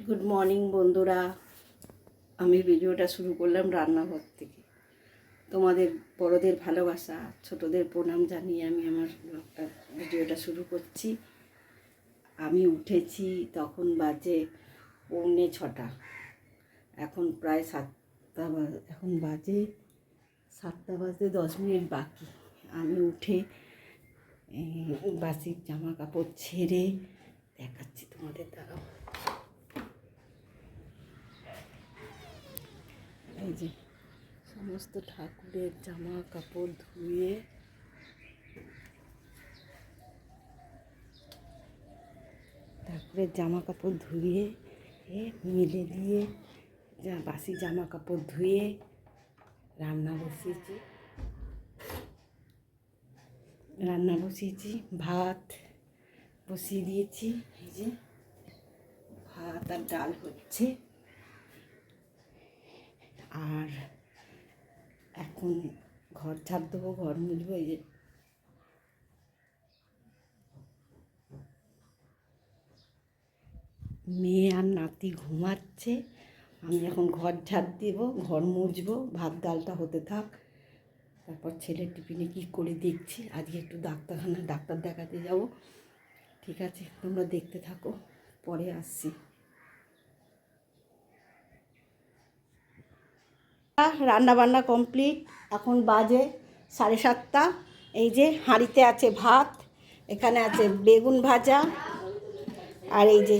Good morning বন্ধুরা। আমি ভিডিওটা শুরু করলাম রান্নাঘর থেকে। তোমাদের বড়দের ভালোবাসা, ছোটদের প্রণাম জানিয়ে আমি আমার ভিডিওটা শুরু করছি। আমি উঠেছি তখন বাজে 6:45। এখন প্রায় 7টা এখন বাজে 7টা বাজতে 10 মিনিট বাকি। আমি উঠে বাসি জামা কাপড় ছেড়ে দেখাচ্ছি তোমাদের। দ্বারাও এই যে সমস্ত ঠাকুরের জামা কাপড় ধুয়ে মেলে দিয়ে বাসি জামা কাপড় ধুয়ে রান্না বসিয়েছি। ভাত বসিয়ে দিয়েছি। এই যে ভাত আর ডাল হচ্ছে। আর এখন ঘর ঝাড় দেবো, ঘর মুছবো। এই যে মেয়ে আর নাতি ঘুমাচ্ছে, আমি এখন ঘর ঝাড় দেবো, ঘর মুছবো। ভাত ডালটা হতে থাক, তারপর ছেলের টিফিনে কী করে দেখছি। আজকে একটু ডাক্তার দেখাতে যাব। ঠিক আছে, তোমরা দেখতে থাকো, পরে আসছি। রান্না বান্না কমপ্লিট, এখন বাজে 7:30। এই যে হাঁড়িতে আছে ভাত, এখানে আছে বেগুন ভাজা, আর এই যে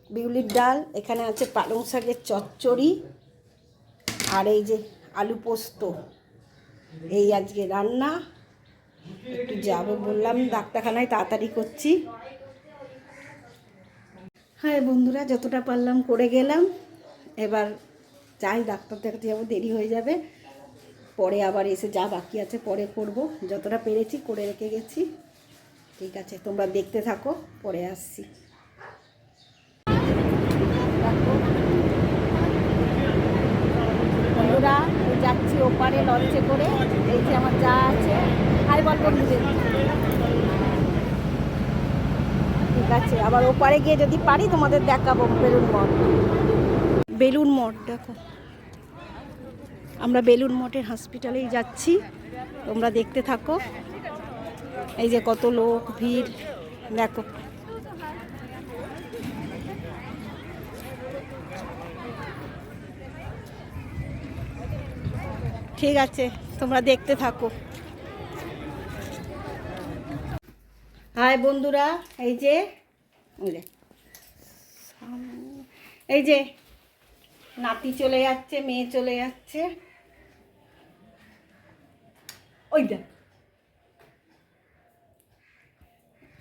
বিউলির ডাল, এখানে আছে পালং শাকের চচ্চড়ি, আর এই যে আলু পোস্ত। এই আজকে রান্না। একটু যাবো বললাম ডাক্তারখানায়, তাড়াতাড়ি করছি। হ্যাঁ বন্ধুরা, যতটা পারলাম করে গেলাম। এবার যাই, ডাক্তার দেখাতে যাবো, দেরি হয়ে যাবে। পরে আবার এসে যা বাকি আছে পরে করব। যতটা পেরেছি করে রেখে গেছি। ঠিক আছে, তোমরা দেখতে থাকো, পরে আসছি। বন্ধুরা, যাচ্ছি ওপারে লঞ্চে করে। এই যে আমার যা আছে, হাই বল বন্ধুদের। ঠিক আছে, আবার ওপারে গিয়ে যদি পারি তোমাদের দেখাবো বেলুন মঠ। দেখো, আমরা বেলুন মঠের হসপিটালেই যাচ্ছি, তোমরা দেখতে থাকো। এই যে কত লোক, ভিড় দেখো। ঠিক আছে, তোমরা দেখতে থাকো। হাই বন্ধুরা, এই যে নাতি চলে যাচ্ছে, মেয়ে চলে যাচ্ছে।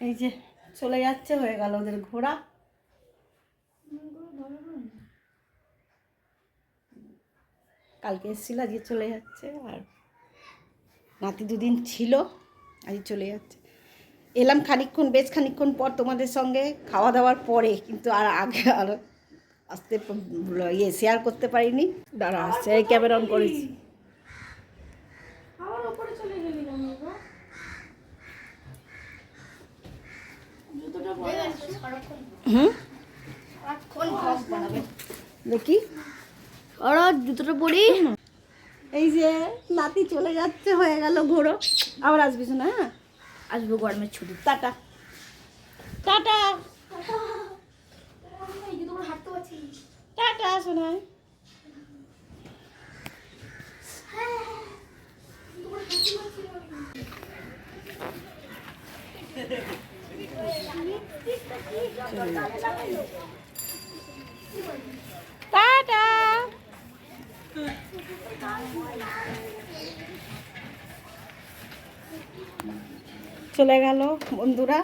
এই যে চলে যাচ্ছে, হয়ে গেল ওদের ঘোরা। কালকে এসেছিল, আজকে চলে যাচ্ছে। আর নাতি দুদিন ছিল, আজ চলে যাচ্ছে। এলাম বেশ খানিকক্ষণ পর তোমাদের সঙ্গে খাওয়া দাওয়ার পরে, কিন্তু আর আগে আর আসতে শেয়ার করতে পারিনি। দাঁড়া আসছে, এই ক্যামেরা অন করেছি। দেখি ওরা জুতোটা পরি। এই যে নাতি চলে যাচ্ছে, হয়ে গেল ঘোরো। আবার আসবি না? হ্যাঁ, আসবো গরমের ছুটি। টাটা টাটা টাটা, শোনায়। টাটা। চলে গেল বন্ধুরা।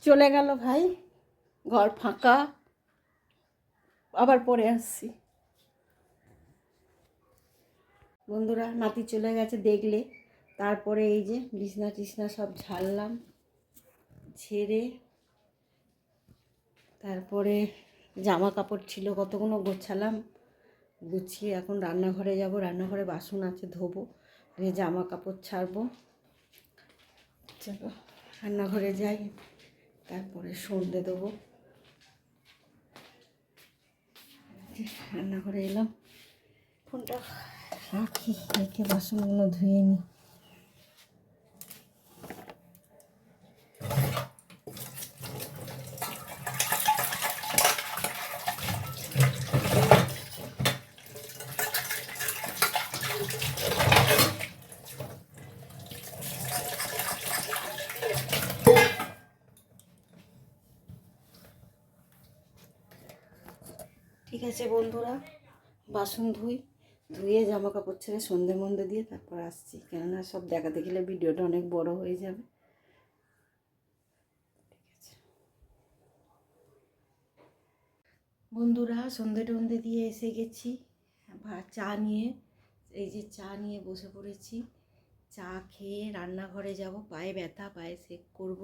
চলে গেল ভাই, ঘর ফাঁকা। আবার পরে আসছি। বন্ধুরা, নাতি চলে গেছে দেখলে। তারপরে এই যে বিছনা টিছনা সব ঝাড়লাম, ছেড়ে তারপরে জামা কাপড় ছিল কতগুলো গোছালাম। গুছিয়ে এখন রান্নাঘরে যাব। রান্নাঘরে বাসন আছে, ধোবো, জামা কাপড় ছাড়বো। চলো রান্নাঘরে যাই, তারপরে সন্ধে দেবো। রান্নাঘরে এলাম, ফোনটা রাখি, রেখে বাসনগুলো ধুয়ে নিই। ঠিক আছে বন্ধুরা, বাসন ধুয়ে জামা কাপড় ছেড়ে সন্ধে মন্ধে দিয়ে তারপর আসছি, কেননা সব দেখাতে গেলে ভিডিওটা অনেক বড় হয়ে যাবে। ঠিক আছে বন্ধুরা, সন্ধে টন্ধে দিয়ে এসে গেছি, চা নিয়ে, এই যে চা নিয়ে বসে পড়েছি। চা খেয়ে রান্নাঘরে যাব, পায়ে ব্যথা, পায়ে সেক করব,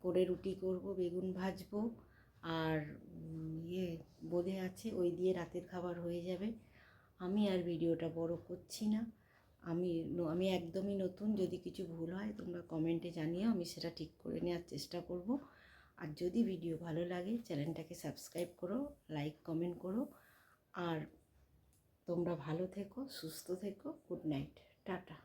করে রুটি করব, বেগুন ভাজবো, আর বোঁদে আছে, ওই দিয়ে রাতের খাবার হয়ে যাবে। আমি আর ভিডিওটা বড় করছি না। আমি একদমই নতুন, যদি কিছু ভুল হয় তোমরা কমেন্টে জানিও, আমি সেটা ঠিক করে নেওয়ার চেষ্টা করব। আর যদি ভিডিও ভালো লাগে চ্যানেলটাকে সাবস্ক্রাইব করো, লাইক কমেন্ট করো। আর তোমরা ভালো থেকো, সুস্থ থেকো। Good night, tata.